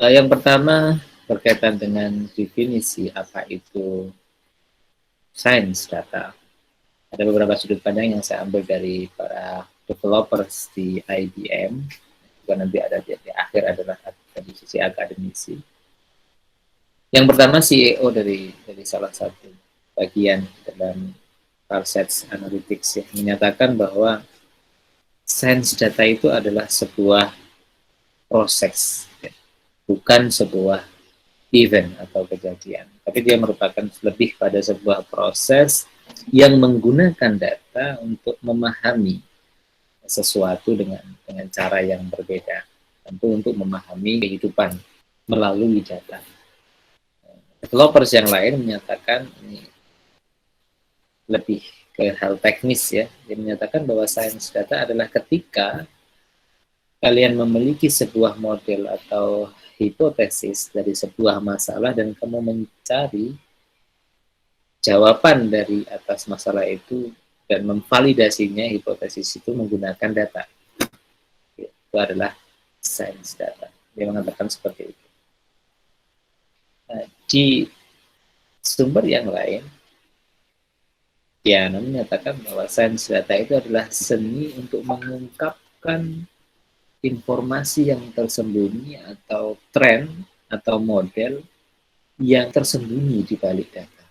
Yang pertama berkaitan dengan definisi apa itu sains data. Ada beberapa sudut pandang yang saya ambil dari para developers di IBM. Juga nanti ada di akhir adalah dari sisi akademisi. Yang pertama CEO dari salah satu bagian dalam Parsets Analytics ya, menyatakan bahwa sains data itu adalah sebuah proses, ya, bukan sebuah event atau kejadian, tapi dia merupakan lebih pada sebuah proses yang menggunakan data untuk memahami sesuatu dengan cara yang berbeda, tentu untuk memahami kehidupan melalui data. Developers yang lain menyatakan ini lebih ke hal teknis ya, dia menyatakan bahwa sains data adalah ketika kalian memiliki sebuah model atau hipotesis dari sebuah masalah dan kamu mencari jawaban dari atas masalah itu dan memvalidasinya hipotesis itu menggunakan data. Itu adalah sains data. Dia mengatakan seperti itu. Nah, di sumber yang lain, Diana menyatakan bahwa sains data itu adalah seni untuk mengungkapkan informasi yang tersembunyi atau tren atau model yang tersembunyi di balik data.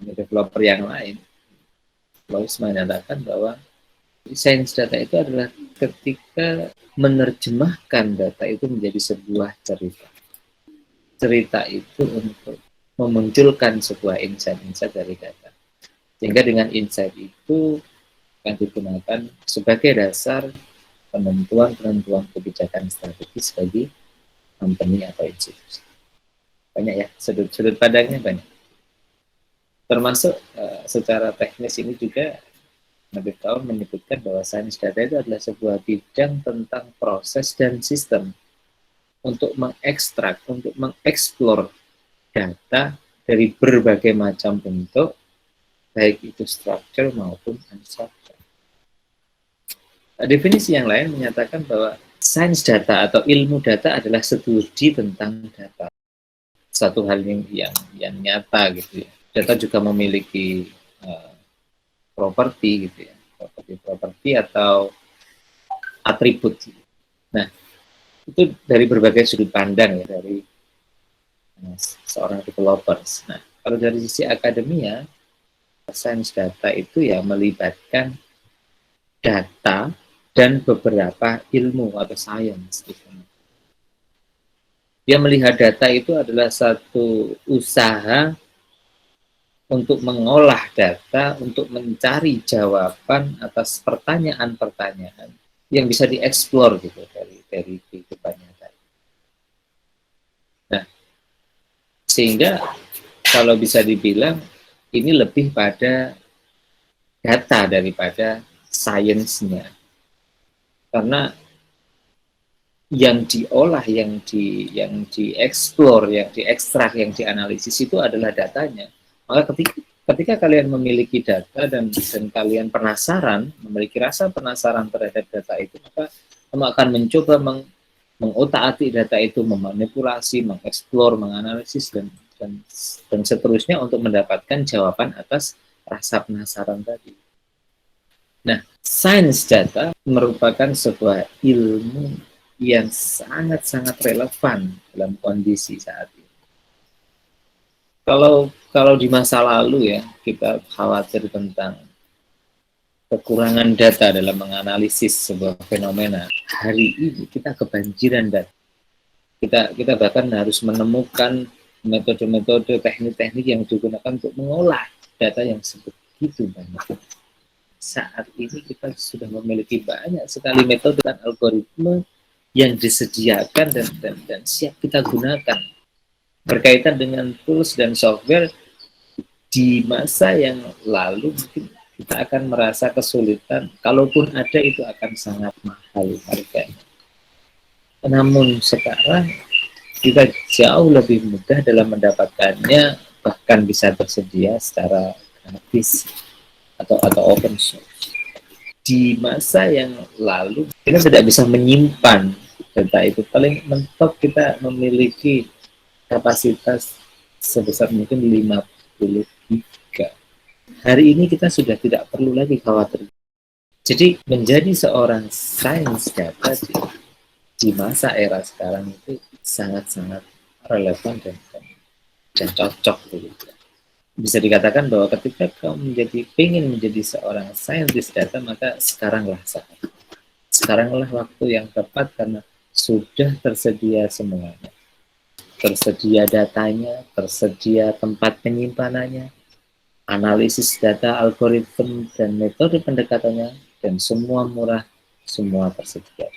Developer yang lain, Lois menyatakan bahwa sains data itu adalah ketika menerjemahkan data itu menjadi sebuah cerita. Cerita itu untuk memunculkan sebuah insight-insight dari data. Sehingga dengan insight itu akan digunakan sebagai dasar penentuan kebijakan strategis bagi company atau institusi. Banyak ya, sudut pandangnya banyak. Termasuk secara teknis ini juga Nabi Kaum menyebutkan bahwa sains data itu adalah sebuah bidang tentang proses dan sistem untuk mengekstrak, untuk mengeksplor data dari berbagai macam bentuk, baik itu structure maupun unstructured. Definisi yang lain menyatakan bahwa sains data atau ilmu data adalah studi tentang data. Satu hal yang nyata gitu ya. Data juga memiliki properti gitu ya, properti atau atribut. Nah, itu dari berbagai sudut pandang ya dari seorang developers. Nah, kalau dari sisi akademia, sains data itu ya melibatkan data dan beberapa ilmu atau sains. Gitu. Dia melihat data itu adalah satu usaha untuk mengolah data, untuk mencari jawaban atas pertanyaan-pertanyaan yang bisa dieksplor gitu dari kehidupan nyata. Nah, sehingga kalau bisa dibilang ini lebih pada data daripada sainsnya. Karena yang diolah, yang dieksplor, yang diekstrak, yang dianalisis itu adalah datanya. Maka ketika kalian memiliki data dan kalian penasaran, memiliki rasa penasaran terhadap data itu, maka kamu akan mencoba mengotak-atik data itu, memanipulasi, mengeksplor, menganalisis dan seterusnya untuk mendapatkan jawaban atas rasa penasaran tadi. Nah, sains data merupakan sebuah ilmu yang sangat-sangat relevan dalam kondisi saat ini. Kalau di masa lalu ya, kita khawatir tentang kekurangan data dalam menganalisis sebuah fenomena. Hari ini kita kebanjiran data. Kita bahkan harus menemukan metode-metode teknik-teknik yang digunakan untuk mengolah data yang sebegitu banyak. Saat ini kita sudah memiliki banyak sekali metode dan algoritma yang disediakan dan siap kita gunakan berkaitan dengan tools dan software. Di masa yang lalu mungkin kita akan merasa kesulitan, kalaupun ada itu akan sangat mahal harganya. Namun sekarang kita jauh lebih mudah dalam mendapatkannya, bahkan bisa tersedia secara gratis atau open source. Di masa yang lalu kita tidak bisa menyimpan Data itu paling mentok kita memiliki kapasitas sebesar mungkin 50 giga. Hari ini kita sudah tidak perlu lagi khawatir. Jadi menjadi seorang sains data di masa era sekarang itu sangat-sangat relevan dan cocok begitu. Bisa dikatakan bahwa ketika kau ingin menjadi seorang saintis data, maka sekaranglah saat. Sekaranglah waktu yang tepat karena sudah tersedia semuanya. Tersedia datanya, tersedia tempat penyimpanannya, analisis data, algoritma, dan metode pendekatannya, dan semua murah, semua tersedia.